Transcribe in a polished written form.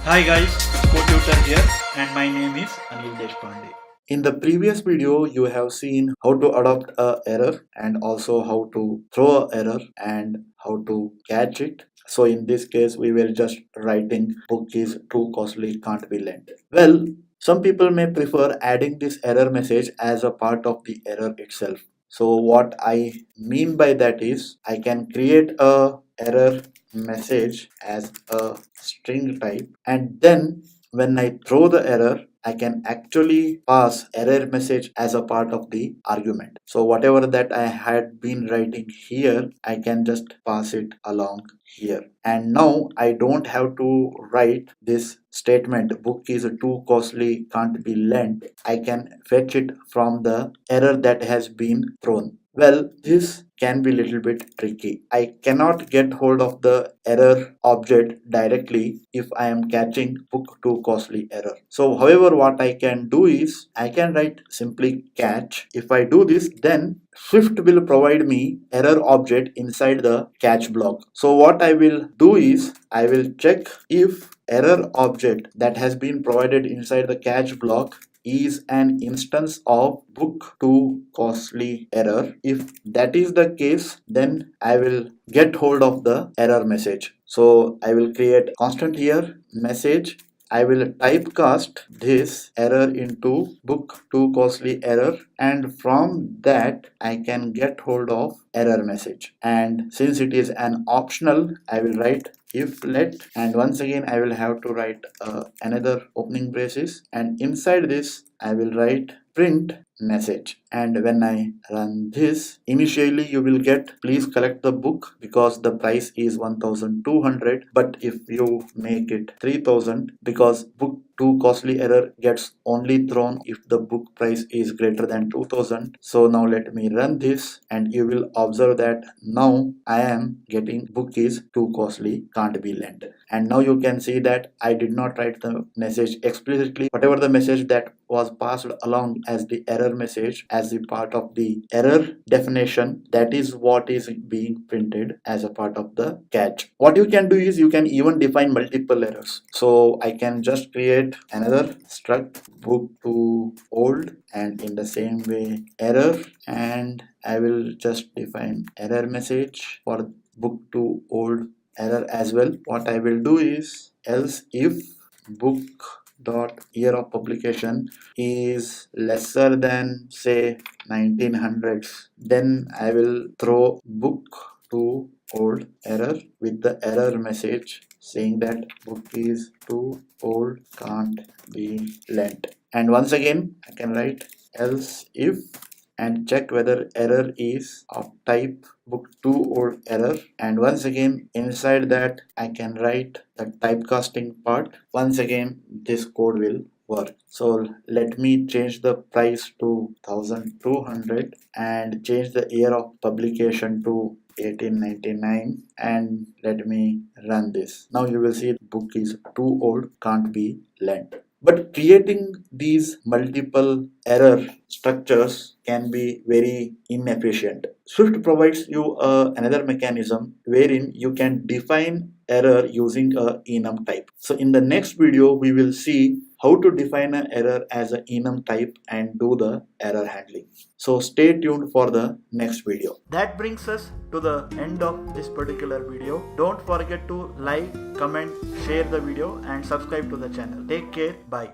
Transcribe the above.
Hi guys, CodeTutor here and my name is Anil Deshpande. In the previous video, you have seen how to adopt a error and also how to throw a error and how to catch it. So in this case, we were just writing book is too costly, can't be lent. Well, some people may prefer adding this error message as a part of the error itself. So what I mean by that is I can create a error message as a string type, and then when I throw the error, I can actually pass error message as a part of the argument. So whatever that I had been writing here, I can just pass it along here. And now I don't have to write this statement book is too costly, can't be lent. I can fetch it from the error that has been thrown. Well, this can be a little bit tricky. I cannot get hold of the error object directly if I am catching book too costly error. So however, what I can do is I can write simply catch. If I do this, then Swift will provide me error object inside the catch block. So what I will do is I will check if error object that has been provided inside the catch block is an instance of book too costly error. If that is the case, then I will get hold of the error message. So I will create constant here message. I will typecast this error into book too costly error, and from that I can get hold of error message. And since it is an optional, I will write if let, and once again I will have to write another opening braces, and inside this I will write print message. And when I run this, initially you will get please collect the book because the price is 1200, but if you make it 3000, because book too costly error gets only thrown if the book price is greater than 2000. So now let me run this, and you will observe that now I am getting book is too costly, can't be lent. And now you can see that I did not write the message explicitly. Whatever the message that was passed along as the error message as the part of the error definition, that is what is being printed as a part of the catch. What you can do is you can even define multiple errors. So I can just create another struct book to old, and in the same way error, and I will just define error message for book to old error as well. What I will do is else if book dot year of publication is lesser than say 1900s, then I will throw book to old error with the error message saying that book is too old, can't be lent. And once again I can write else if and check whether error is of type book too old error, and once again inside that I can write the typecasting part. Once again this code will work. So let me change the price to 1200 and change the year of publication to 1899, and let me run this. Now you will see book is too old, can't be lent. But creating these multiple error structures can be very inefficient. Swift provides you another mechanism wherein you can define error using a enum type. So in the next video, we will see how to define an error as an enum type and do the error handling. So stay tuned for the next video. That brings us to the end of this particular video. Don't forget to like, comment, share the video and subscribe to the channel. Take care. Bye.